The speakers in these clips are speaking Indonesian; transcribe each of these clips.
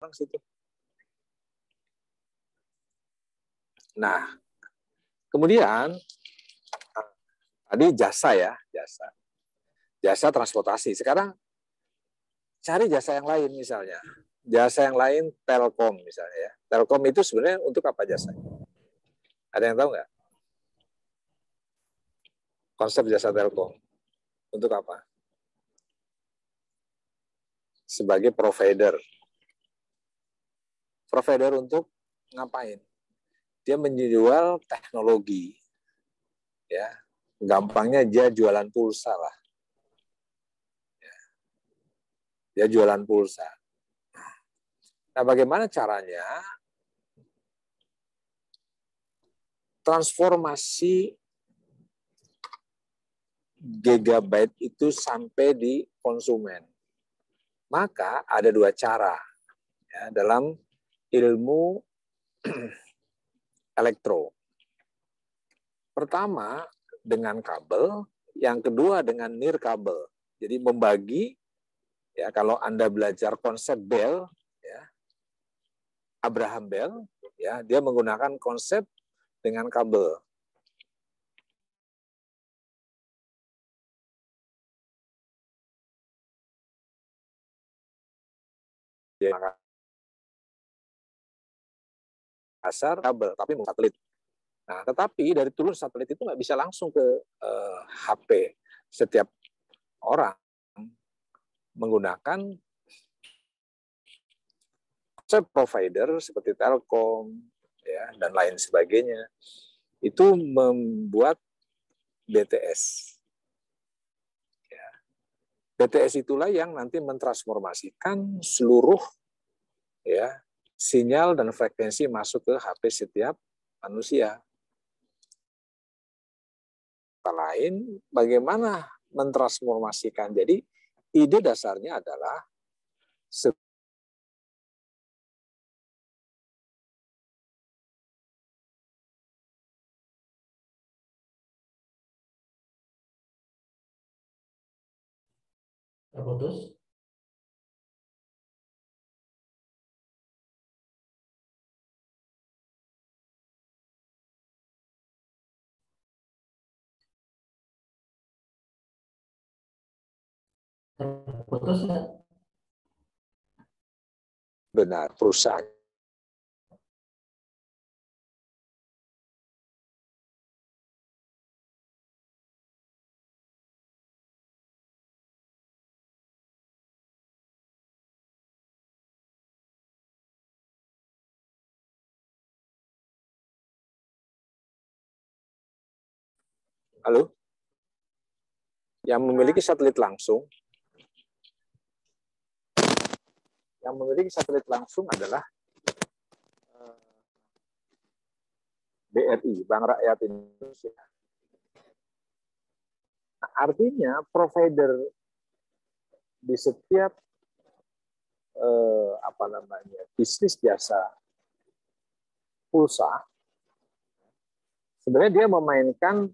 situ. Nah, kemudian tadi jasa ya, jasa transportasi. Sekarang cari jasa yang lain misalnya. Jasa yang lain Telkom misalnya ya. Telkom itu sebenarnya untuk apa jasanya? Ada yang tahu nggak? Konsep jasa Telkom untuk apa? Sebagai provider. Provider untuk ngapain? Dia menjual teknologi. Ya, gampangnya dia jualan pulsa lah. Dia jualan pulsa. Nah, bagaimana caranya transformasi gigabyte itu sampai di konsumen? Maka ada dua cara ya, dalam ilmu elektro. Pertama dengan kabel, yang kedua dengan nirkabel. Jadi membagi, ya kalau Anda belajar konsep Bell, ya, Abraham Bell, ya dia menggunakan konsep dengan kabel. Dasar kabel, tapi satelit. Nah, tetapi dari turun satelit itu nggak bisa langsung ke HP setiap orang menggunakan konsep provider seperti Telkom ya dan lain sebagainya. Itu membuat BTS. Ya. BTS itulah yang nanti mentransformasikan seluruh ya sinyal dan frekuensi masuk ke HP setiap manusia. Lain bagaimana mentransformasikan. Jadi ide dasarnya adalah Terputus. Terputus ya? Benar, perusahaan. Halo? Yang memiliki satelit langsung, adalah BRI, Bank Rakyat Indonesia. Nah, artinya provider di setiap bisnis jasa pulsa, sebenarnya dia memainkan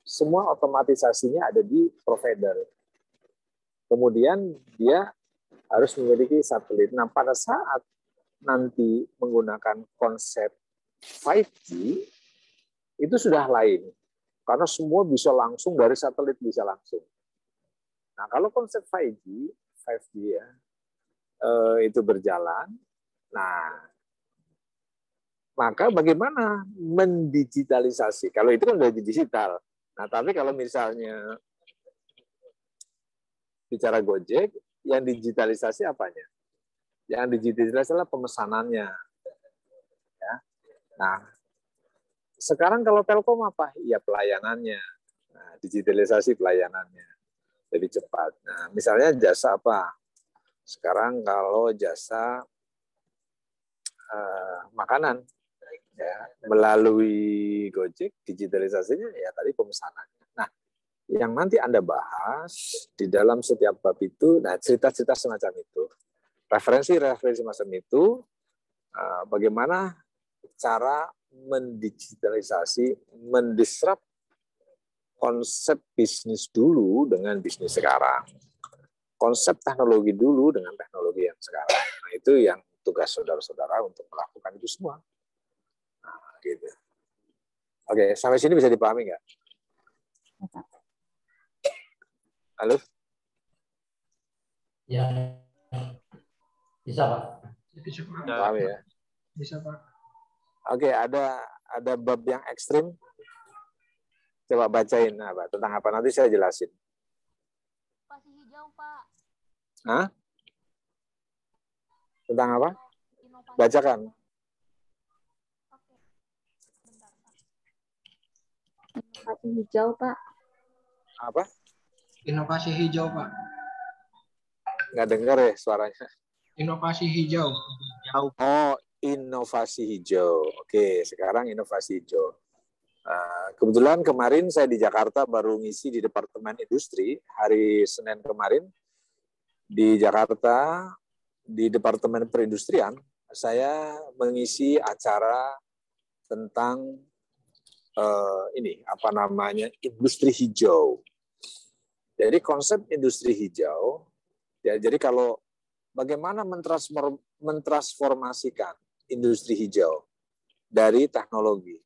semua otomatisasinya ada di provider. Kemudian dia harus memiliki satelit. Nah, pada saat nanti menggunakan konsep 5G, itu sudah lain. Karena semua bisa langsung dari satelit, bisa langsung. Nah, kalau konsep 5G ya, itu berjalan, nah, maka bagaimana mendigitalisasi? Kalau itu kan sudah digital. Nah, tapi kalau misalnya bicara Gojek, yang digitalisasi apanya? Yang digitalisasi adalah pemesanannya. Ya. Nah, sekarang kalau Telkom apa? Ya pelayanannya. Nah, digitalisasi pelayanannya lebih cepat. Nah, misalnya jasa apa? Sekarang kalau jasa makanan, ya melalui Gojek, digitalisasinya ya tadi pemesanannya. Nah, yang nanti Anda bahas di dalam setiap bab itu, nah cerita-cerita semacam itu, referensi-referensi semacam itu, bagaimana cara mendigitalisasi, mendisrupt konsep bisnis dulu dengan bisnis sekarang. Konsep teknologi dulu dengan teknologi yang sekarang. Nah, itu yang tugas saudara-saudara untuk melakukan itu semua. Nah, gitu. Oke, sampai sini bisa dipahami nggak? Halo? Ya, bisa Pak. Bisa Pak. Paham ya? Bisa Pak. Oke, ada bab yang ekstrim. Coba bacain apa tentang apa, nanti saya jelasin. Inovasi hijau, Pak. Hah? Tentang apa? Inovasi Bacakan. Oke. Bentar, Pak. Inovasi hijau, Pak. Apa? Inovasi hijau Pak. Nggak dengar ya suaranya. Inovasi hijau. Oh, inovasi hijau. Oke, sekarang inovasi hijau. Kebetulan kemarin saya di Jakarta baru ngisi di Departemen Industri hari Senin kemarin di Jakarta di Departemen Perindustrian saya mengisi acara tentang ini apa namanya industri hijau. Jadi konsep industri hijau ya, jadi kalau bagaimana mentransformasikan industri hijau dari teknologi.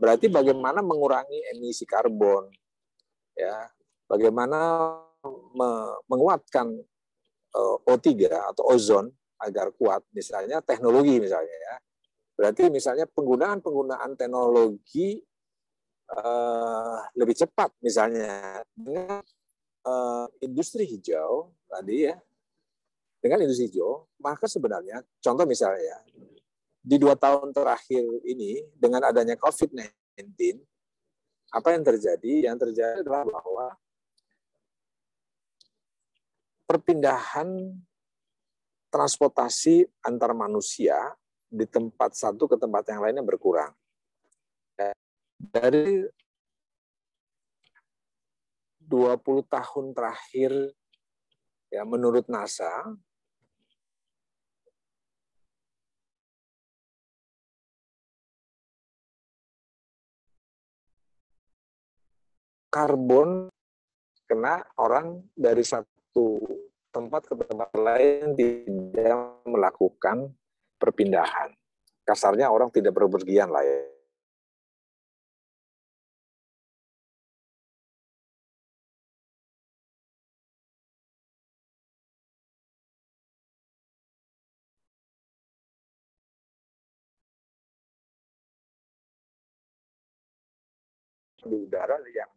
Berarti bagaimana mengurangi emisi karbon, ya, bagaimana menguatkan O3 atau ozon agar kuat, misalnya teknologi misalnya ya. Berarti misalnya penggunaan teknologi lebih cepat misalnya dengan industri hijau tadi ya. Dengan industri hijau, maka sebenarnya contoh misalnya ya, di 2 tahun terakhir ini dengan adanya COVID-19, apa yang terjadi? Yang terjadi adalah bahwa perpindahan transportasi antar manusia di tempat satu ke tempat yang lainnya berkurang. Dari 20 tahun terakhir, ya menurut NASA, karbon kena orang dari satu tempat ke tempat lain tidak melakukan perpindahan. Kasarnya orang tidak berpergian lah ya. Di udara yang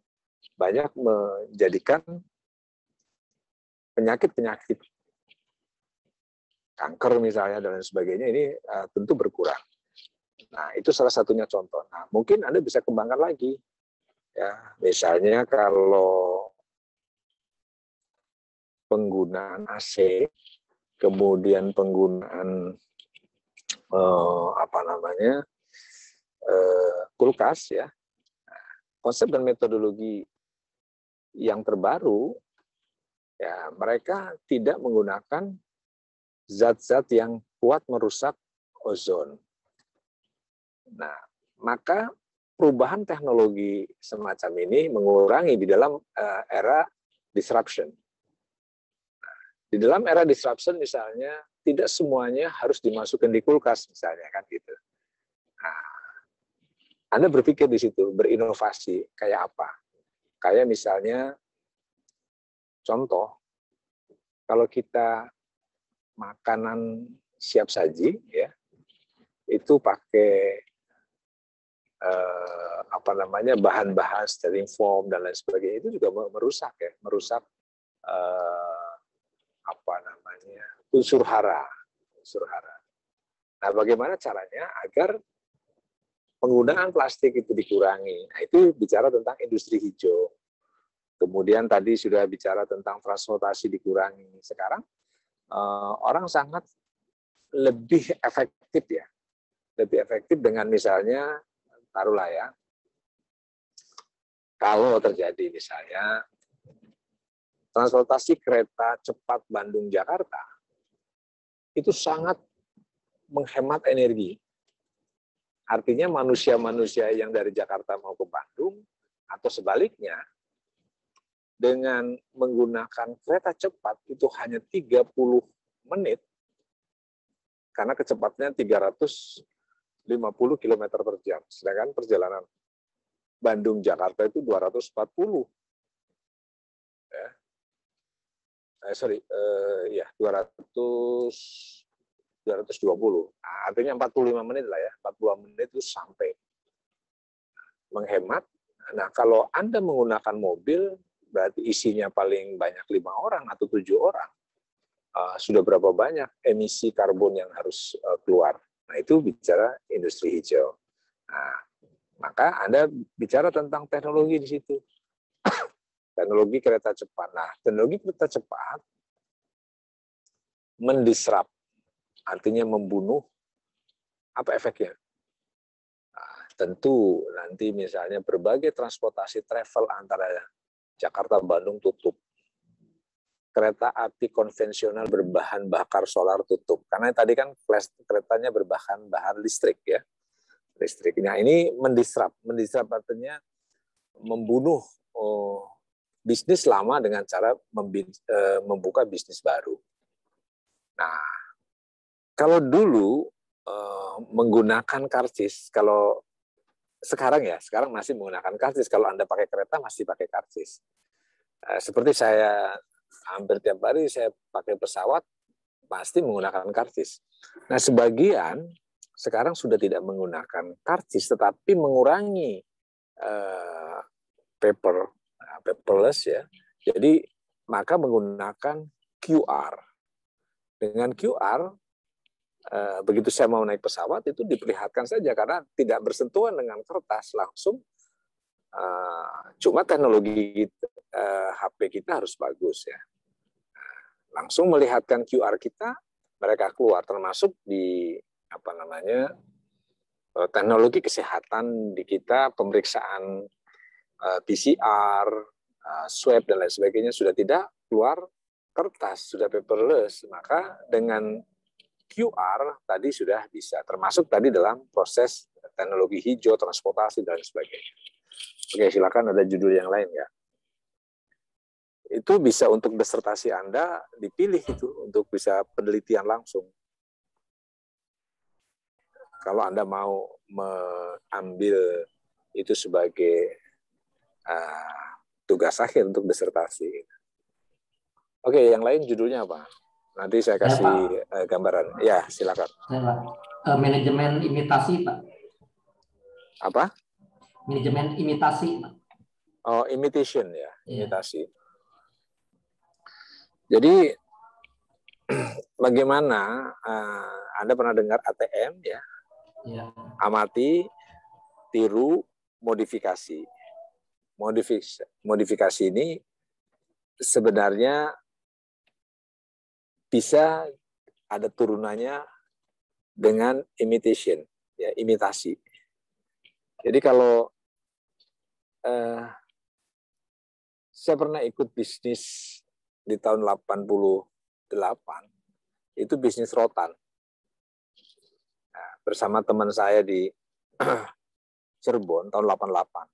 banyak menjadikan penyakit-penyakit kanker misalnya dan lain sebagainya ini tentu berkurang. Nah, itu salah satunya contoh. Nah, mungkin Anda bisa kembangkan lagi. Ya, misalnya kalau penggunaan AC, kemudian penggunaan kulkas ya. Konsep dan metodologi yang terbaru ya, mereka tidak menggunakan zat-zat yang kuat merusak ozon. Nah, maka perubahan teknologi semacam ini mengurangi di dalam era disruption. Nah, di dalam era disruption misalnya tidak semuanya harus dimasukkan di kulkas misalnya kan gitu. Nah, Anda berpikir di situ berinovasi kayak apa? Kayak misalnya contoh kalau kita makanan siap saji ya itu pakai bahan-bahan styrofoam dan lain sebagainya, itu juga merusak unsur hara. Nah, bagaimana caranya agar penggunaan plastik itu dikurangi? Nah, itu bicara tentang industri hijau. Kemudian tadi sudah bicara tentang transportasi dikurangi. Sekarang orang sangat lebih efektif ya. Lebih efektif dengan misalnya taruhlah ya, kalau terjadi misalnya transportasi kereta cepat Bandung-Jakarta, itu sangat menghemat energi. Artinya manusia-manusia yang dari Jakarta mau ke Bandung, atau sebaliknya, dengan menggunakan kereta cepat itu hanya 30 menit, karena kecepatannya 350 km per jam. Sedangkan perjalanan Bandung-Jakarta itu 240. Ya. 220. Artinya 45 menit lah ya. 40 menit itu sampai. Menghemat. Nah, kalau Anda menggunakan mobil, berarti isinya paling banyak 5 orang atau 7 orang. Sudah berapa banyak emisi karbon yang harus keluar. Nah, itu bicara industri hijau. Nah, maka Anda bicara tentang teknologi di situ. Teknologi kereta cepat. Nah, teknologi kereta cepat mendisrupt, artinya membunuh. Apa efeknya? Nah, tentu nanti misalnya berbagai transportasi travel antara Jakarta Bandung tutup. Kereta api konvensional berbahan bakar solar tutup. Karena tadi kan keretanya berbahan listrik ya. Listrik. Nah, ini mendisrupt. Mendisrupt artinya membunuh bisnis lama dengan cara membuka bisnis baru. Nah, kalau dulu menggunakan karcis, kalau sekarang masih menggunakan karcis. Kalau Anda pakai kereta masih pakai karcis. Seperti saya hampir tiap hari saya pakai pesawat, pasti menggunakan karcis. Nah, sebagian sekarang sudah tidak menggunakan karcis, tetapi mengurangi paperless ya. Jadi maka menggunakan QR. Dengan QR, begitu saya mau naik pesawat itu diperlihatkan saja karena tidak bersentuhan dengan kertas langsung. Cuma teknologi HP kita harus bagus ya. Langsung melihatkan QR kita, mereka keluar termasuk di teknologi kesehatan di kita, pemeriksaan PCR, swab dan lain sebagainya sudah tidak keluar kertas, sudah paperless. Maka dengan QR tadi sudah bisa, termasuk tadi dalam proses teknologi hijau, transportasi dan sebagainya. Oke, silakan ada judul yang lain ya. Itu bisa untuk disertasi Anda dipilih itu untuk bisa penelitian langsung. Kalau Anda mau mengambil itu sebagai tugas akhir untuk disertasi. Oke, yang lain judulnya apa? Nanti saya kasih gambaran. Ya, silakan. Manajemen imitasi, Pak. Apa? Manajemen imitasi, Pak. Oh, imitation ya, Iya. imitasi. Jadi bagaimana Anda pernah dengar ATM ya? Iya. Amati, tiru, modifikasi. Modifikasi ini sebenarnya bisa ada turunannya dengan imitation, ya, imitasi. Jadi kalau saya pernah ikut bisnis di tahun 88, itu bisnis rotan. Nah, bersama teman saya di Cirebon tahun 88.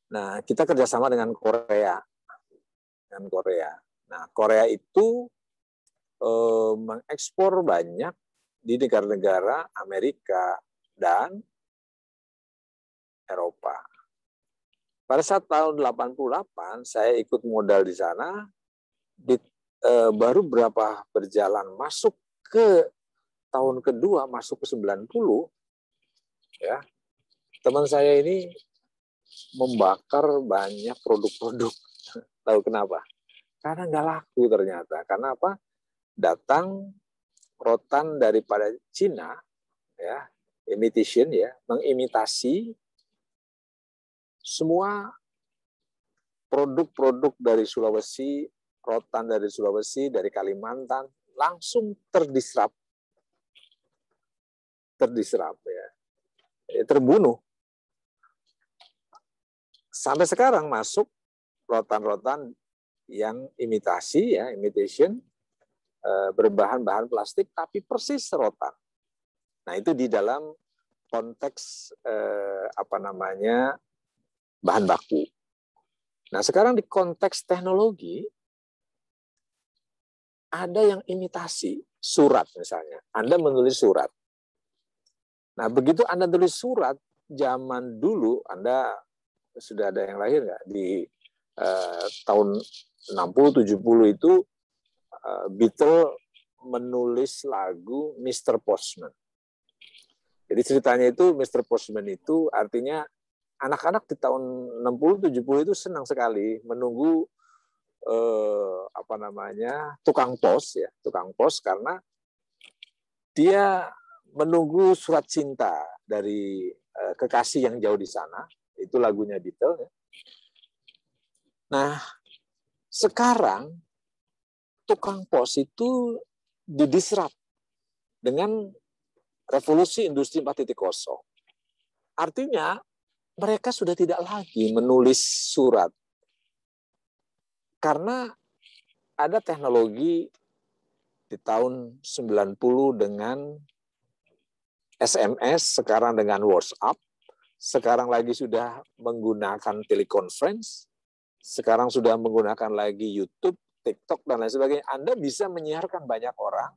Nah, kita kerjasama dengan Korea. Nah, Korea itu mengekspor banyak di negara-negara Amerika dan Eropa. Pada saat tahun 88, saya ikut modal di sana, baru berapa berjalan masuk ke tahun kedua, masuk ke 90, ya, teman saya ini membakar banyak produk-produk. Tahu kenapa? Karena nggak laku ternyata. Karena apa? Datang rotan daripada Cina, ya, imitation ya, mengimitasi semua produk-produk dari Sulawesi, rotan dari Sulawesi, dari Kalimantan, langsung terdisrupt ya, terbunuh. Sampai sekarang masuk rotan-rotan yang imitasi ya, imitation, berbahan-bahan plastik tapi persis rotan. Nah, itu di dalam konteks bahan baku. Nah, sekarang di konteks teknologi ada yang imitasi surat misalnya. Anda menulis surat. Nah, begitu Anda tulis surat, zaman dulu, Anda sudah ada yang lahir nggak? Di tahun 60-70 itu, Beatles menulis lagu Mr. Postman. Jadi ceritanya itu, Mr. Postman itu artinya anak-anak di tahun 60-70 itu senang sekali menunggu tukang pos ya, tukang pos, karena dia menunggu surat cinta dari kekasih yang jauh di sana. Itu lagunya Beatles ya. Nah, sekarang tukang pos itu didisrupt dengan revolusi industri 4.0. Artinya mereka sudah tidak lagi menulis surat. Karena ada teknologi di tahun 90 dengan SMS, sekarang dengan WhatsApp, sekarang lagi sudah menggunakan teleconference, sekarang sudah menggunakan lagi YouTube, TikTok, dan lain sebagainya. Anda bisa menyiarkan banyak orang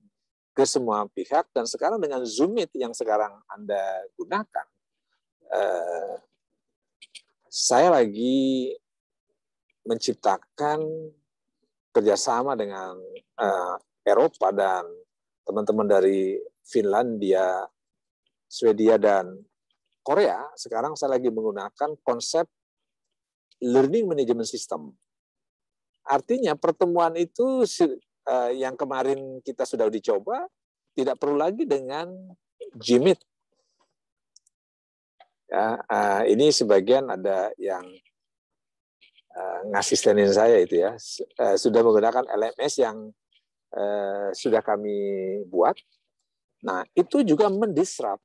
ke semua pihak, dan sekarang dengan Zoom Meet yang sekarang Anda gunakan, saya lagi menciptakan kerjasama dengan Eropa dan teman-teman dari Finlandia, Swedia, dan Korea. Sekarang saya lagi menggunakan konsep learning management system. Artinya pertemuan itu yang kemarin kita sudah dicoba, tidak perlu lagi dengan Gmeet. Ya, ini sebagian ada yang ngasistenin saya itu ya, sudah menggunakan LMS yang sudah kami buat. Nah, itu juga mendisrupt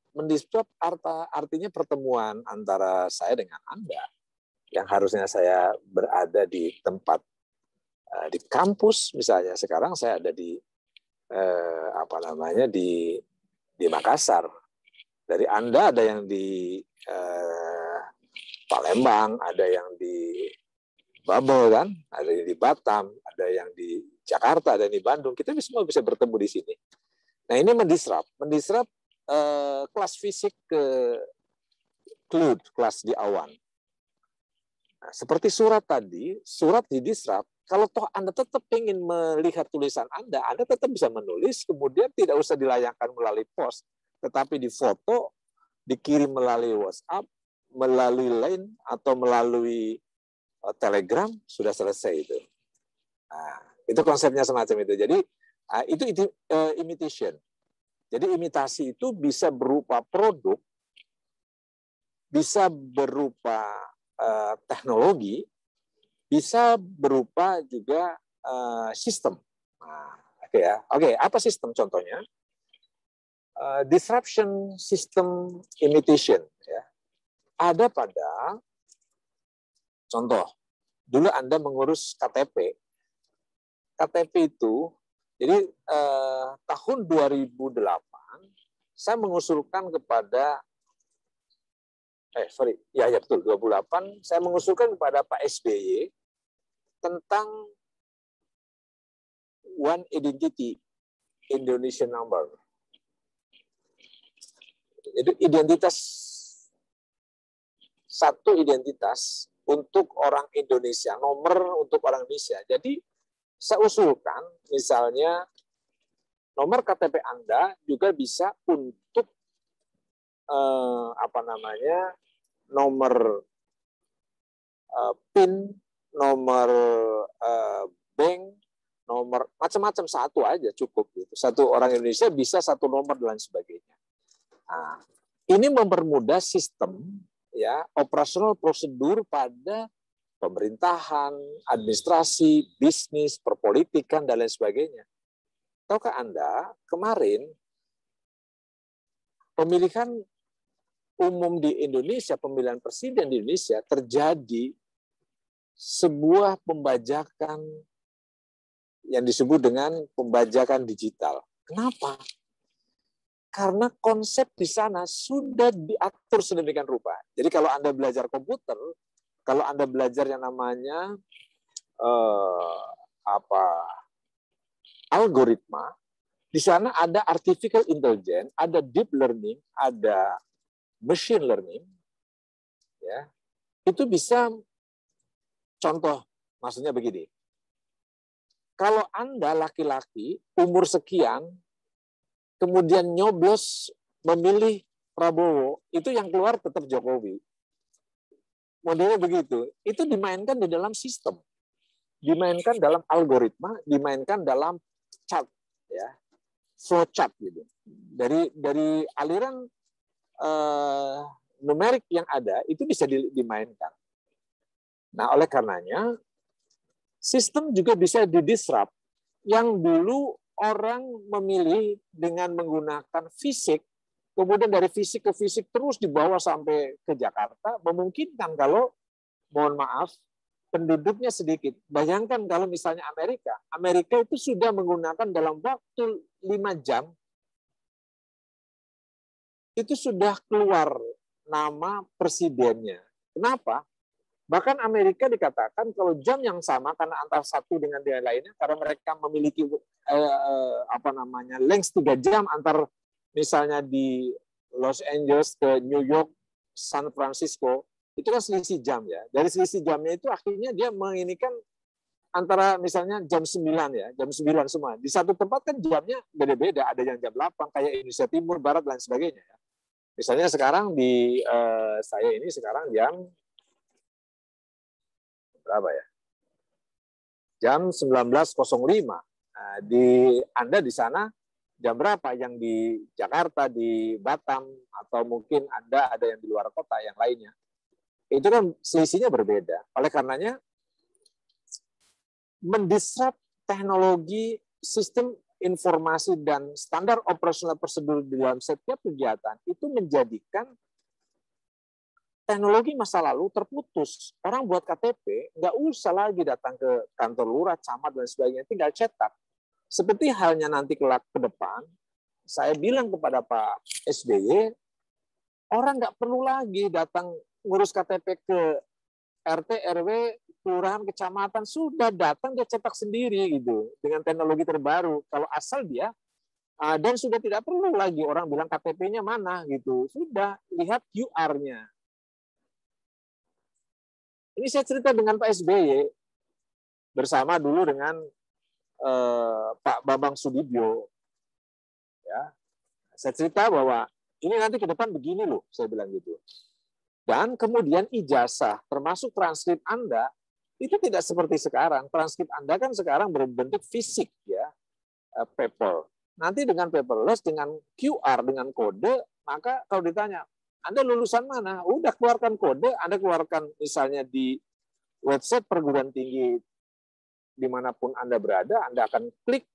artinya pertemuan antara saya dengan Anda, yang harusnya saya berada di tempat di kampus misalnya, sekarang saya ada di di Makassar. Dari Anda ada yang di Palembang, ada yang di Babel kan, ada yang di Batam, ada yang di Jakarta, ada yang di Bandung. Kita semua bisa bertemu di sini. Nah, ini mendisrupt kelas fisik ke cloud, kelas di awan. Nah, seperti surat tadi, surat didisrupt. Kalau toh Anda tetap ingin melihat tulisan Anda tetap bisa menulis, kemudian tidak usah dilayangkan melalui pos, tetapi difoto, dikirim melalui WhatsApp, melalui Line, atau melalui Telegram, sudah selesai itu. Nah, itu konsepnya semacam itu. Jadi itu imitation. Jadi imitasi itu bisa berupa produk, bisa berupa teknologi, bisa berupa juga sistem. Nah, Oke, apa sistem contohnya? Disruption system imitation. Ya. Ada pada contoh, dulu Anda mengurus KTP. KTP itu, jadi tahun 2008, saya mengusulkan kepada, betul, 2008, saya mengusulkan kepada Pak SBY tentang One Identity Indonesian Number. Jadi satu identitas untuk orang Indonesia, nomor untuk orang Indonesia. Jadi saya usulkan misalnya nomor KTP Anda juga bisa untuk nomor PIN, nomor bank, nomor macam-macam, satu aja cukup gitu. Satu orang Indonesia bisa satu nomor dan sebagainya. Nah, ini mempermudah sistem ya, operasional prosedur pada pemerintahan, administrasi, bisnis, perpolitikan, dan lain sebagainya. Tahukah Anda, kemarin pemilihan umum di Indonesia, pemilihan presiden di Indonesia, terjadi sebuah pembajakan yang disebut dengan pembajakan digital. Kenapa? Karena konsep di sana sudah diatur sedemikian rupa. Jadi kalau Anda belajar komputer, kalau Anda belajar yang namanya algoritma, Di sana ada artificial intelligence, ada deep learning, ada machine learning. Ya. Itu bisa, contoh, maksudnya begini. Kalau Anda laki-laki, umur sekian, kemudian nyoblos memilih Prabowo, itu yang keluar tetap Jokowi. Modelnya begitu. Itu dimainkan di dalam sistem. Dimainkan dalam algoritma, dimainkan dalam chart, ya, flow chart gitu. Dari aliran numerik yang ada itu bisa dimainkan. Nah, oleh karenanya sistem juga bisa didisrupt. Yang dulu orang memilih dengan menggunakan fisik, kemudian dari fisik ke fisik terus dibawa sampai ke Jakarta, memungkinkan kalau, mohon maaf, penduduknya sedikit. Bayangkan kalau misalnya Amerika itu sudah menggunakan dalam waktu 5 jam, itu sudah keluar nama presidennya. Kenapa? Bahkan Amerika dikatakan kalau jam yang sama, karena antara satu dengan yang lainnya, karena mereka memiliki length 3 jam antar misalnya di Los Angeles ke New York, San Francisco, itu kan selisih jam ya. Dari selisih jamnya itu akhirnya dia menginikan antara misalnya jam 9 ya, jam 9 semua. Di satu tempat kan jamnya beda-beda, ada yang jam 8 kayak Indonesia Timur, Barat dan sebagainya ya. Misalnya sekarang di saya ini sekarang jam berapa ya? Jam 19.05. Nah, di Anda di sana jam berapa? Yang di Jakarta, di Batam, atau mungkin Anda ada yang di luar kota yang lainnya. Itu kan selisihnya berbeda. Oleh karenanya mendisrupt teknologi, sistem informasi dan standar operasional prosedur di dalam setiap kegiatan itu menjadikan teknologi masa lalu terputus. Orang buat KTP nggak usah lagi datang ke kantor lurah, camat dan sebagainya, tinggal cetak. Seperti halnya nanti kelak ke depan, saya bilang kepada Pak SBY, orang nggak perlu lagi datang ngurus KTP ke RT, RW, kelurahan, kecamatan, sudah datang dia cetak sendiri gitu dengan teknologi terbaru. Kalau asal dia dan sudah tidak perlu lagi orang bilang KTP-nya mana gitu, sudah lihat QR-nya. Ini saya cerita dengan Pak SBY bersama dulu dengan Pak Bambang Sudibyo. Ya, saya cerita bahwa ini nanti ke depan begini loh, saya bilang gitu. Dan kemudian ijazah, termasuk transkrip Anda, itu tidak seperti sekarang. Transkrip Anda kan sekarang berbentuk fisik, ya, paper. Nanti dengan paperless, dengan QR, dengan kode, maka kalau ditanya, Anda lulusan mana? Udah keluarkan kode, Anda keluarkan misalnya di website perguruan tinggi dimanapun Anda berada, Anda akan klik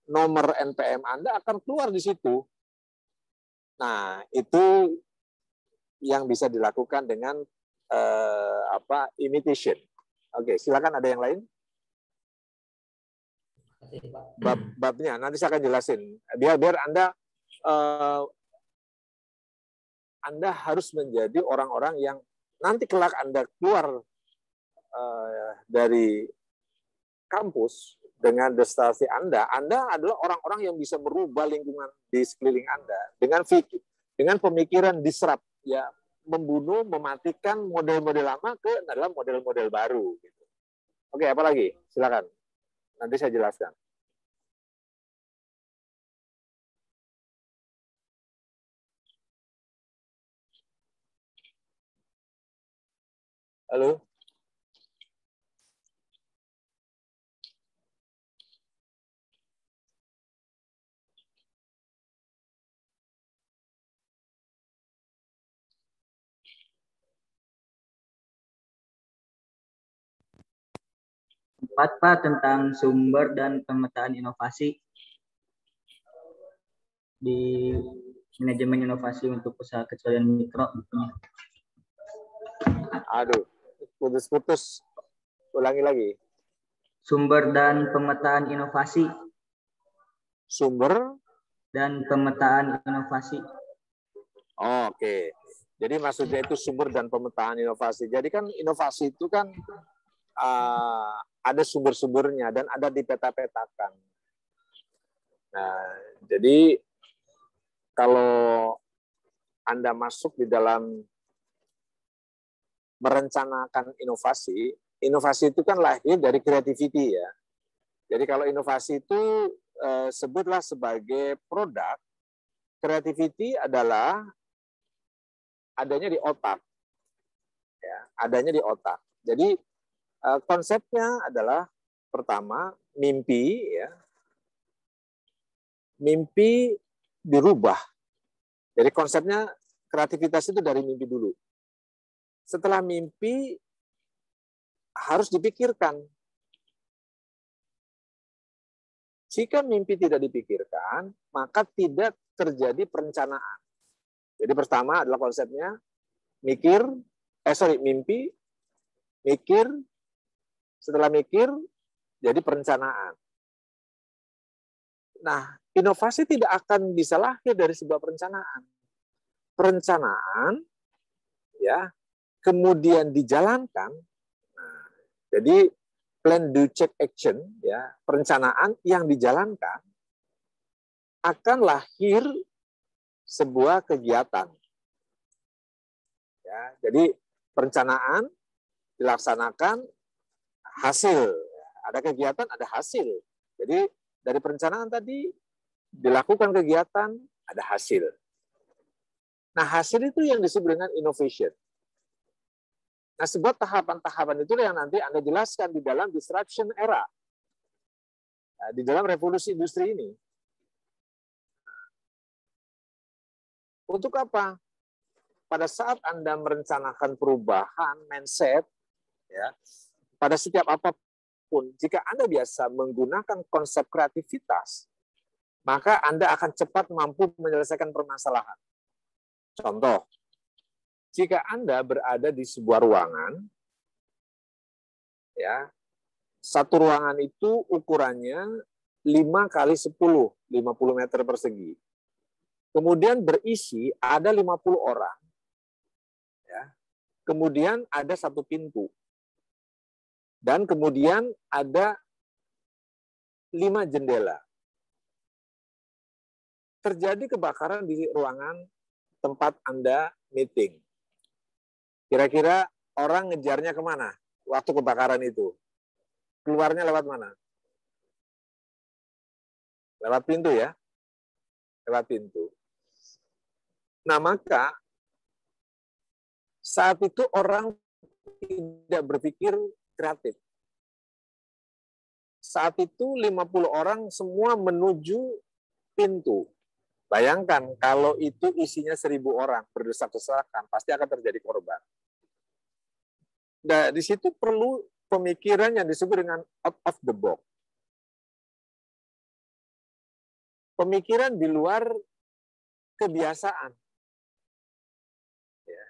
nomor NPM Anda akan keluar di situ. Nah, itu yang bisa dilakukan dengan imitation. Oke, silakan ada yang lain. Babnya nanti saya akan jelasin. Biar Anda harus menjadi orang-orang yang nanti kelak Anda keluar dari kampus dengan destinasi Anda adalah orang-orang yang bisa merubah lingkungan di sekeliling Anda dengan pemikiran disrupt, ya, membunuh, mematikan model-model lama ke dalam model-model baru. Gitu. Oke, apa lagi? Silakan. Nanti saya jelaskan. Halo? Pak, tentang sumber dan pemetaan inovasi di manajemen inovasi untuk usaha kecil dan mikro. Aduh, putus-putus. Ulangi lagi. Sumber dan pemetaan inovasi. Sumber dan pemetaan inovasi. Oh, oke. Jadi maksudnya itu sumber dan pemetaan inovasi. Jadi kan inovasi itu kan ada sumber-sumbernya dan ada dipeta-petakan. Nah, jadi kalau Anda masuk di dalam merencanakan inovasi, inovasi itu kan lahir dari creativity ya. Jadi kalau inovasi itu sebutlah sebagai produk, creativity adalah adanya di otak. Ya, adanya di otak. Jadi konsepnya adalah pertama mimpi ya. Mimpi dirubah. Jadi konsepnya kreativitas itu dari mimpi dulu. Setelah mimpi harus dipikirkan. Jika mimpi tidak dipikirkan, maka tidak terjadi perencanaan. Jadi pertama adalah konsepnya mimpi, mikir, setelah mikir jadi perencanaan. Nah, inovasi tidak akan bisa lahir dari sebuah perencanaan. Perencanaan, ya, kemudian dijalankan. Nah, jadi plan, do, check, action, ya, perencanaan yang dijalankan akan lahir sebuah kegiatan. Ya, jadi perencanaan dilaksanakan, hasil, ada kegiatan, ada hasil. Jadi dari perencanaan tadi dilakukan kegiatan, ada hasil. Nah, hasil itu yang disebut dengan innovation. Nah, sebuah tahapan-tahapan itu yang nanti Anda jelaskan di dalam disruption era. Nah, di dalam revolusi industri ini. Untuk apa? Pada saat Anda merencanakan perubahan mindset, ya, pada setiap apapun, jika Anda biasa menggunakan konsep kreativitas, maka Anda akan cepat mampu menyelesaikan permasalahan. Contoh, jika Anda berada di sebuah ruangan, ya, satu ruangan itu ukurannya 5 kali 10, 50 meter persegi. Kemudian berisi ada 50 orang. Ya. Kemudian ada satu pintu. Dan kemudian ada 5 jendela. Terjadi kebakaran di ruangan tempat Anda meeting. Kira-kira orang ngejarnya kemana waktu kebakaran itu? Keluarnya lewat mana? Lewat pintu ya? Lewat pintu. Nah, maka saat itu orang tidak berpikir kreatif. Saat itu 50 orang semua menuju pintu. Bayangkan kalau itu isinya 1.000 orang berdesak-desakan, pasti akan terjadi korban. Nah, di situ perlu pemikiran yang disebut dengan out of the box. Pemikiran di luar kebiasaan. Ya.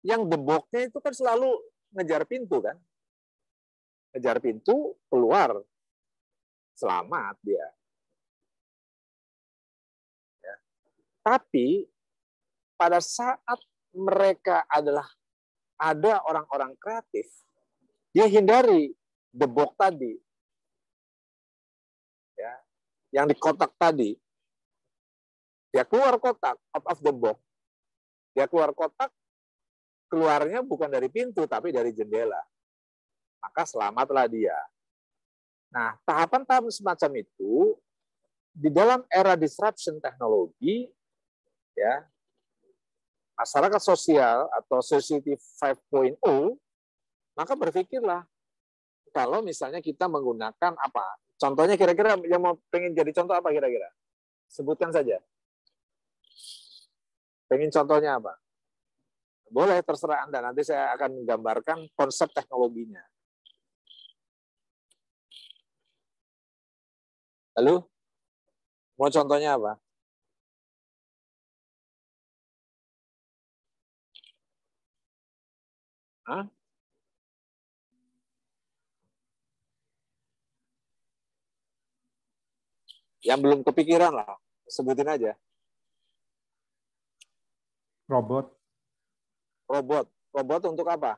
Yang the box-nya itu kan selalu ngejar pintu kan. Ngejar pintu, keluar. Selamat dia. Ya. Tapi pada saat mereka ada orang-orang kreatif, dia hindari the box tadi. Ya. Yang di kotak tadi. Dia keluar kotak, out of the box. Dia keluar kotak, keluarnya bukan dari pintu, tapi dari jendela. Maka selamatlah dia. Nah, tahapan-tahapan semacam itu, di dalam era disruption teknologi, ya, masyarakat sosial atau society 5.0, maka berpikirlah, kalau misalnya kita menggunakan apa? Contohnya kira-kira yang mau pengen jadi contoh apa kira-kira? Sebutkan saja. Pengen contohnya apa? Boleh, terserah Anda. Nanti saya akan menggambarkan konsep teknologinya. Lalu, mau contohnya apa? Hah? Yang belum kepikiran lah, sebutin aja. Robot Robot untuk apa?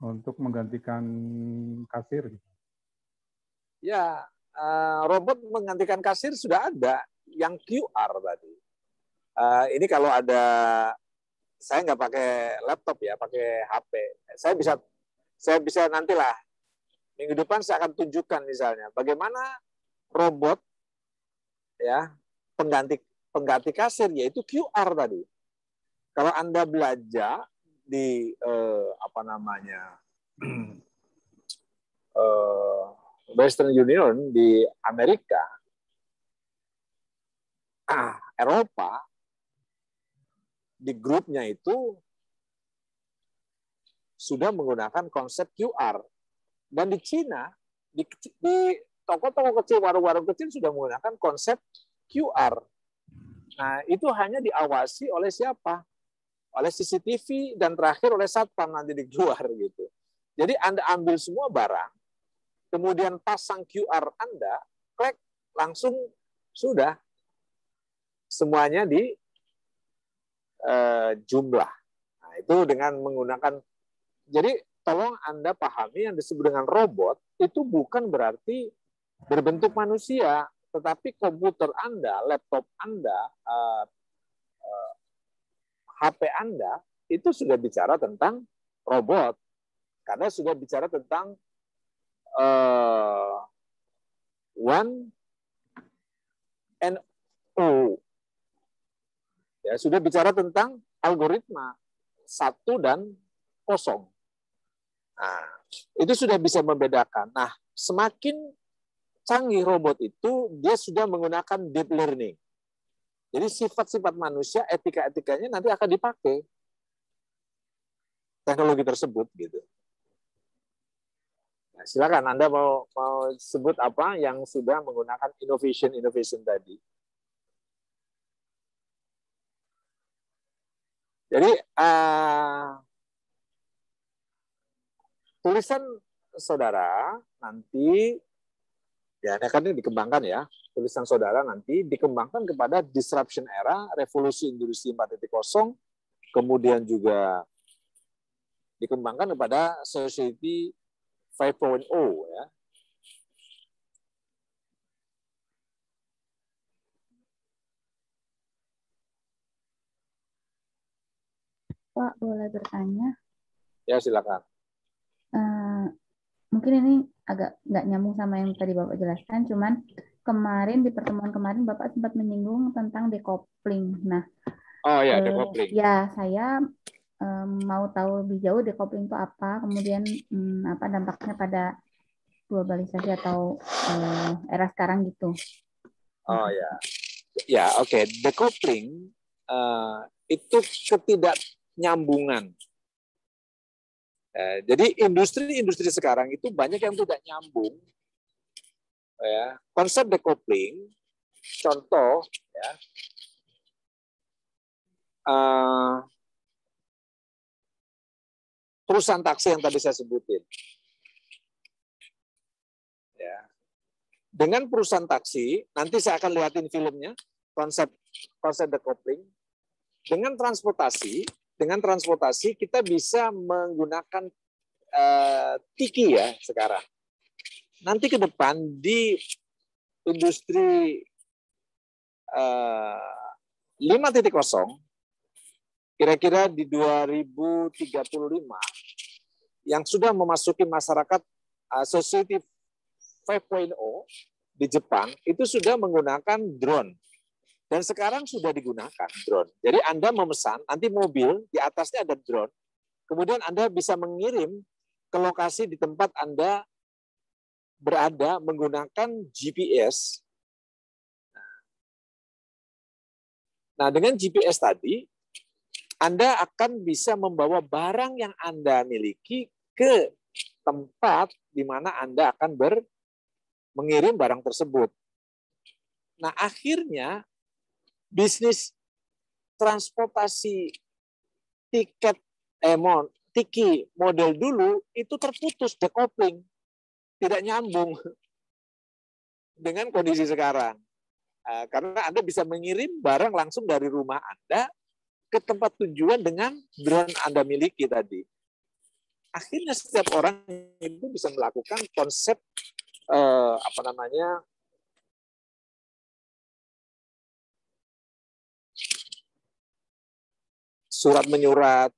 untuk menggantikan kasir. Ya, robot menggantikan kasir sudah ada yang QR tadi. Ini kalau ada, saya nggak pakai laptop ya, pakai HP. Saya bisa nantilah minggu depan saya akan tunjukkan misalnya bagaimana robot ya pengganti kasir yaitu QR tadi. Kalau Anda belanja di Western Union di Amerika, Eropa, di grupnya itu sudah menggunakan konsep QR. Dan di Cina, di toko-toko kecil, warung-warung kecil sudah menggunakan konsep QR. Nah, itu hanya diawasi oleh siapa? Oleh CCTV dan terakhir oleh satpam nanti dikeluar gitu. Jadi Anda ambil semua barang, kemudian pasang QR Anda, klik, langsung sudah semuanya di jumlah. Nah, itu dengan menggunakan, jadi tolong Anda pahami yang disebut dengan robot itu bukan berarti berbentuk manusia, tetapi komputer Anda, laptop Anda, HP Anda itu sudah bicara tentang robot, karena sudah bicara tentang one and O. Ya, sudah bicara tentang algoritma 1 dan 0. Nah, itu sudah bisa membedakan. Nah, semakin canggih robot itu, dia sudah menggunakan deep learning. Jadi sifat-sifat manusia, etika-etikanya nanti akan dipakai teknologi tersebut gitu. Nah, silakan Anda mau sebut apa yang sudah menggunakan innovation tadi. Jadi tulisan saudara nanti ya ini kan dikembangkan ya. Tulisan saudara nanti dikembangkan kepada disruption era, revolusi industri 4.0, kemudian juga dikembangkan kepada society 5.0 ya. Pak, boleh bertanya? Ya, silakan. Mungkin ini agak nggak nyambung sama yang tadi Bapak jelaskan, cuman di pertemuan kemarin Bapak sempat menyinggung tentang decoupling. Nah, decoupling. Ya, saya mau tahu lebih jauh decoupling itu apa, kemudian apa dampaknya pada globalisasi atau era sekarang gitu. Oh ya, ya oke. Decoupling itu ketidaknyambungan. Jadi industri sekarang itu banyak yang tidak nyambung. Ya, konsep decoupling, contoh, ya, perusahaan taksi yang tadi saya sebutin. Ya. Dengan perusahaan taksi, nanti saya akan lihatin filmnya, konsep decoupling. Dengan transportasi kita bisa menggunakan tiki ya sekarang. Nanti ke depan di industri 5.0, kira-kira di 2035, yang sudah memasuki masyarakat society 5.0 di Jepang, itu sudah menggunakan drone. Dan sekarang sudah digunakan drone. Jadi Anda memesan, nanti mobil, di atasnya ada drone, kemudian Anda bisa mengirim ke lokasi di tempat Anda berada menggunakan GPS. Nah, dengan GPS tadi, Anda akan bisa membawa barang yang Anda miliki ke tempat di mana Anda akan mengirim barang tersebut. Nah, akhirnya bisnis transportasi tiki model dulu itu terputus, decoupling. Tidak nyambung dengan kondisi sekarang. Karena Anda bisa mengirim barang langsung dari rumah Anda ke tempat tujuan dengan drone Anda miliki tadi. Akhirnya setiap orang itu bisa melakukan konsep apa namanya, surat menyurat,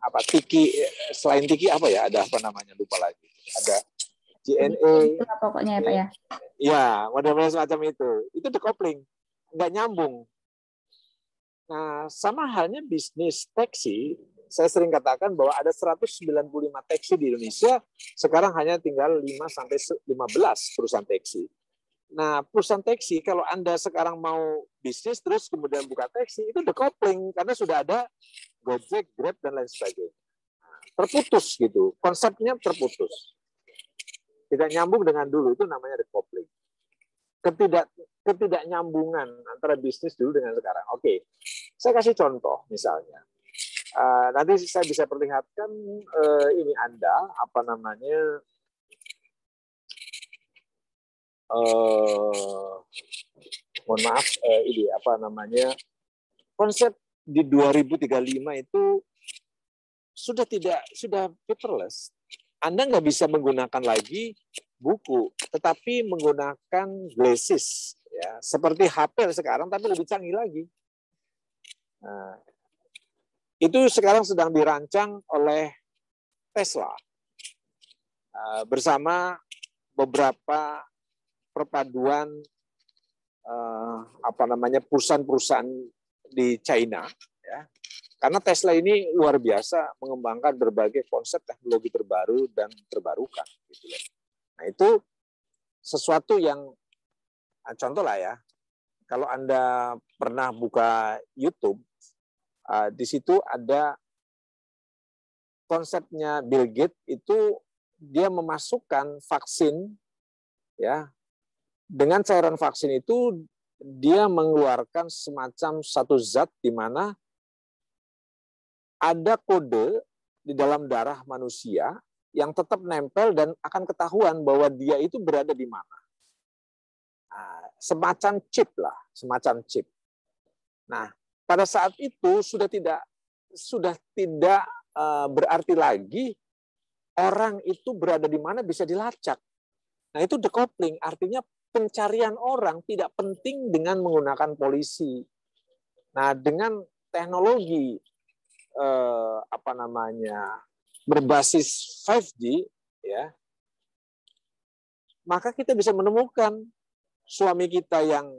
apa tiki, selain tiki apa ya, ada apa namanya, lupa lagi, ada JNE, Itulah pokoknya ya Pak ya. ya model-model semacam itu decoupling, nggak nyambung. Nah, sama halnya bisnis taksi, saya sering katakan bahwa ada 195 taksi di Indonesia, sekarang hanya tinggal 5-15 perusahaan taksi. Nah, perusahaan taksi, kalau Anda sekarang mau bisnis terus kemudian buka taksi, itu decoupling, karena sudah ada Gojek, Grab, dan lain sebagainya. Terputus gitu, konsepnya terputus. Tidak nyambung dengan dulu, itu namanya decoupling. Ketidaknyambungan antara bisnis dulu dengan sekarang. Oke, saya kasih contoh misalnya. Nanti saya bisa perlihatkan ini Anda, apa namanya, mohon maaf, ini apa namanya, konsep di 2035 itu sudah paperless. Anda nggak bisa menggunakan lagi buku, tetapi menggunakan glasses, ya, seperti HP sekarang, tapi lebih canggih lagi. Nah, itu sekarang sedang dirancang oleh Tesla bersama beberapa perpaduan apa namanya, perusahaan-perusahaan di China, ya. Karena Tesla ini luar biasa mengembangkan berbagai konsep teknologi terbaru dan terbarukan. Gitu ya. Nah, itu sesuatu yang, contoh lah ya, kalau Anda pernah buka YouTube, di situ ada konsepnya Bill Gates, itu dia memasukkan vaksin, ya, dengan cairan vaksin itu dia mengeluarkan semacam satu zat di mana ada kode di dalam darah manusia yang tetap nempel dan akan ketahuan bahwa dia itu berada di mana. Nah, semacam chip lah, semacam chip. Nah, pada saat itu sudah tidak berarti lagi orang itu berada di mana bisa dilacak. Nah, itu decoupling, artinya pencarian orang tidak penting dengan menggunakan polisi. Nah, dengan teknologi apa namanya, berbasis 5G, ya, maka kita bisa menemukan suami kita yang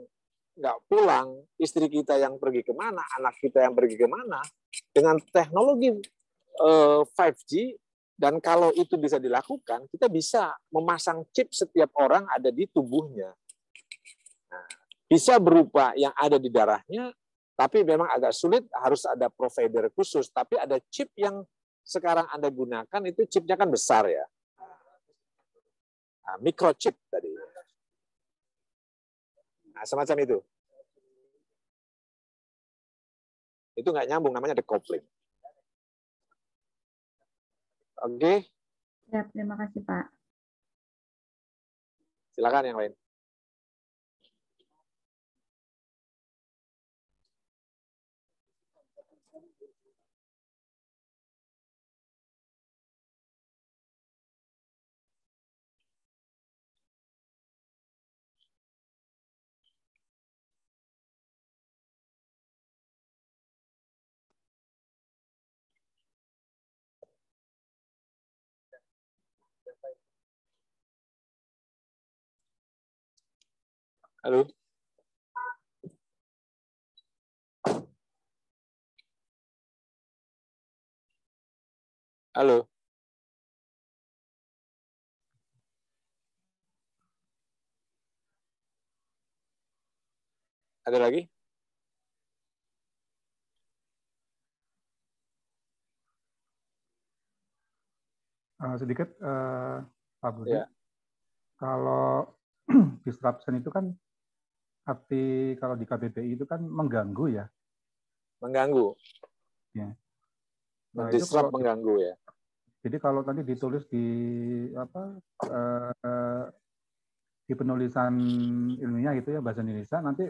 nggak pulang, istri kita yang pergi kemana, anak kita yang pergi kemana, dengan teknologi 5G. Dan kalau itu bisa dilakukan, kita bisa memasang chip setiap orang ada di tubuhnya. Nah, bisa berupa yang ada di darahnya, tapi memang agak sulit, harus ada provider khusus. Tapi ada chip yang sekarang Anda gunakan, itu chipnya kan besar ya. Nah, microchip tadi. Nah, semacam itu. Itu nggak nyambung, namanya decoupling. Oke. Ya, terima kasih Pak. Silakan yang lain. Halo. Halo. Ada lagi? Sedikit Pak Budi, Ya. kalau disruption itu kan arti kalau di KBBI itu kan mengganggu ya. Mengganggu. Ya. Nah, Mendisrupt, mengganggu ya. Jadi kalau nanti ditulis di di penulisan ilmiah gitu ya, bahasa Indonesia, nanti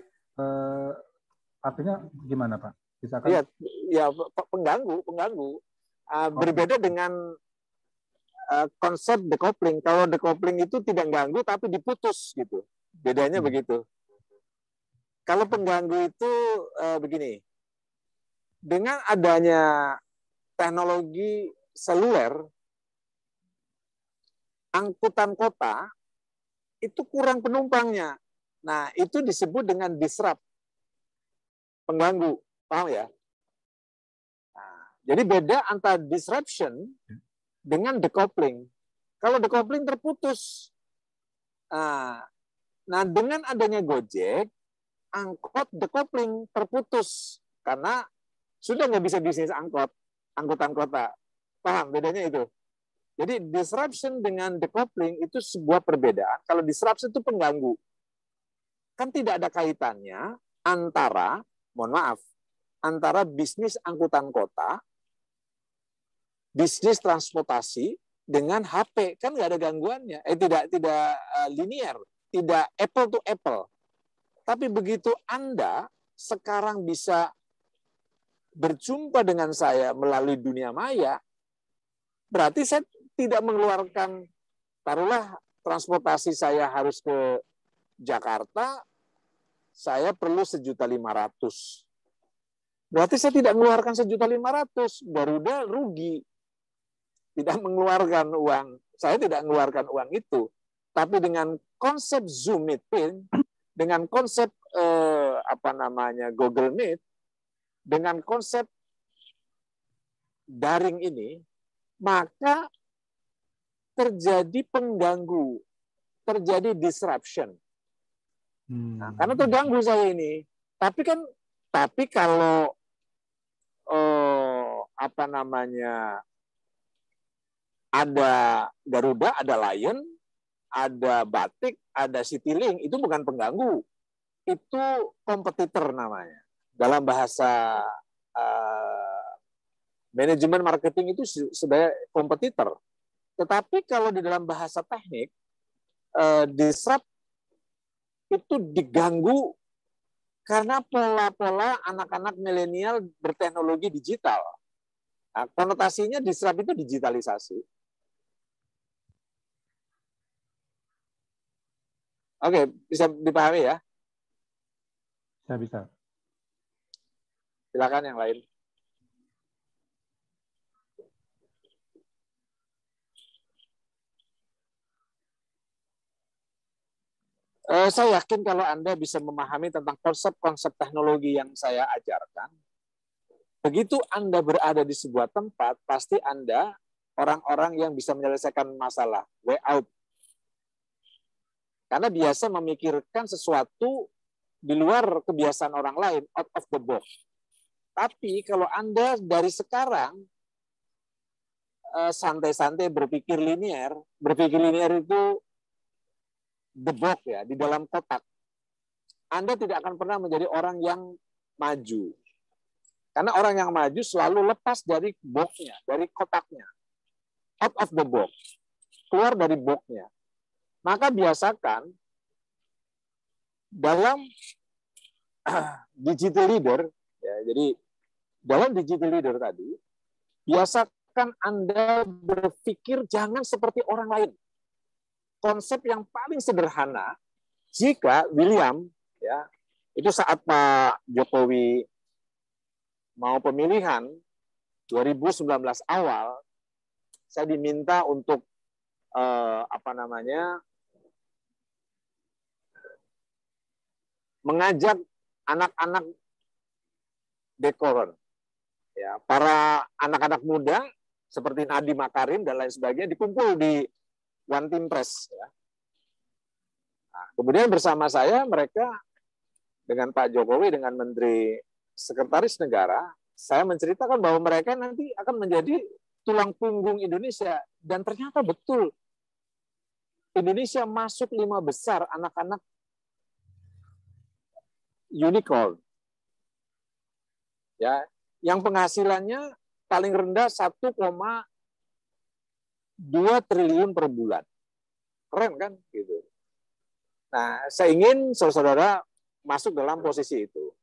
artinya gimana Pak? Misalkan? Ya, pengganggu. Berbeda dengan konsep decoupling. Kalau decoupling itu tidak ganggu tapi diputus gitu. Bedanya begitu. Kalau pengganggu itu begini. Dengan adanya teknologi seluler, angkutan kota itu kurang penumpangnya. Nah, itu disebut dengan disrupt. Pengganggu. Paham ya? Nah, jadi beda antara disruption dengan decoupling. Kalau decoupling terputus. Nah, dengan adanya Gojek, angkot decoupling terputus. Karena sudah nggak bisa bisnis angkutan kota. Paham bedanya itu? Jadi disruption dengan decoupling itu sebuah perbedaan. Kalau disruption itu pengganggu. Kan tidak ada kaitannya antara, mohon maaf, antara bisnis angkutan kota, bisnis transportasi dengan HP. Kan nggak ada gangguannya. Tidak linear, tidak apple to apple. Tapi begitu Anda sekarang bisa berjumpa dengan saya melalui dunia maya, berarti saya tidak mengeluarkan, taruhlah transportasi saya harus ke Jakarta, saya perlu 1.500.000. Berarti saya tidak mengeluarkan 1.500.000, Garuda rugi. Tidak mengeluarkan uang, saya tidak mengeluarkan uang itu. Tapi dengan konsep Zoom meeting, dengan konsep Google Meet, dengan konsep daring ini, maka terjadi pengganggu, terjadi disruption. Nah, karena terganggu saya ini. Tapi kalau ada Garuda, ada Lion, ada Batik, ada Citylink, itu bukan pengganggu. Itu kompetitor namanya. Dalam bahasa manajemen marketing itu sebagai kompetitor. Tetapi kalau di dalam bahasa teknik, disrupt itu diganggu karena pola-pola anak-anak milenial berteknologi digital. Nah, konotasinya disrupt itu digitalisasi. Oke, bisa dipahami ya? Bisa. Silakan yang lain. Saya yakin kalau Anda bisa memahami tentang konsep-konsep teknologi yang saya ajarkan, begitu Anda berada di sebuah tempat, pasti Anda orang-orang yang bisa menyelesaikan masalah, way out. Karena biasa memikirkan sesuatu di luar kebiasaan orang lain, out of the box. Tapi kalau Anda dari sekarang santai-santai berpikir linear itu the box ya, di dalam kotak. Anda tidak akan pernah menjadi orang yang maju. Karena orang yang maju selalu lepas dari box-nya, dari kotaknya. Out of the box. Keluar dari box-nya. Maka biasakan dalam digital leader, ya, jadi dalam digital leader tadi, biasakan Anda berpikir jangan seperti orang lain. Konsep yang paling sederhana, jika William, ya, itu saat Pak Jokowi mau pemilihan 2019 awal, saya diminta untuk mengajak anak-anak dekorer, ya, para anak-anak muda seperti Nadiem Makarim dan lain sebagainya dikumpul di One Team Press. Ya. Nah, kemudian bersama saya mereka dengan Pak Jokowi, dengan Menteri Sekretaris Negara, saya menceritakan bahwa mereka nanti akan menjadi tulang punggung Indonesia. Dan ternyata betul, Indonesia masuk 5 besar anak-anak unicorn. Ya, yang penghasilannya paling rendah 1,2 triliun per bulan. Keren kan? Gitu. Nah, saya ingin saudara-saudara masuk dalam posisi itu.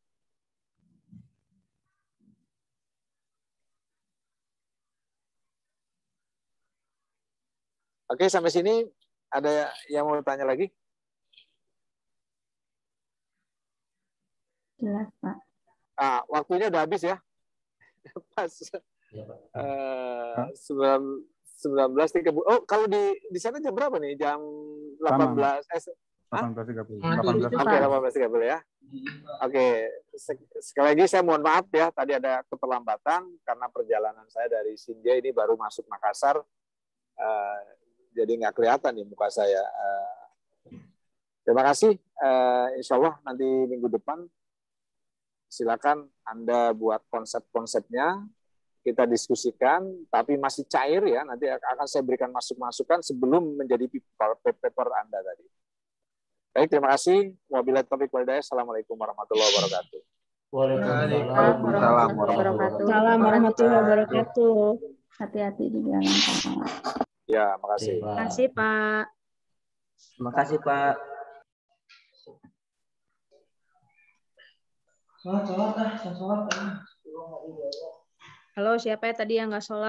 Oke, sampai sini ada yang mau tanya lagi? Jelas, Pak. Waktunya udah habis ya. Pas Ya, Pak. 19.30. Oh, kalau di sana jam berapa nih? Jam 18. 18.30. Oke, 18.30 ya. Oke, sekali lagi saya mohon maaf ya, tadi ada keterlambatan karena perjalanan saya dari Sinja ini baru masuk Makassar, jadi nggak kelihatan nih muka saya. Terima kasih. Insya Allah nanti minggu depan silakan Anda buat konsep-konsepnya, kita diskusikan, tapi masih cair ya. Nanti akan saya berikan masukan sebelum menjadi paper Anda tadi. Baik, terima kasih. Wabillahi taufiq wal hidayah. Assalamualaikum warahmatullahi wabarakatuh. Waalaikumsalam Waalaikumsalam warahmatullahi wabarakatuh. Hati-hati di jalan, Pak. Ya, makasih. Terima kasih, Pak. Terima kasih, Pak. Halo, siapa ya tadi yang nggak sholat?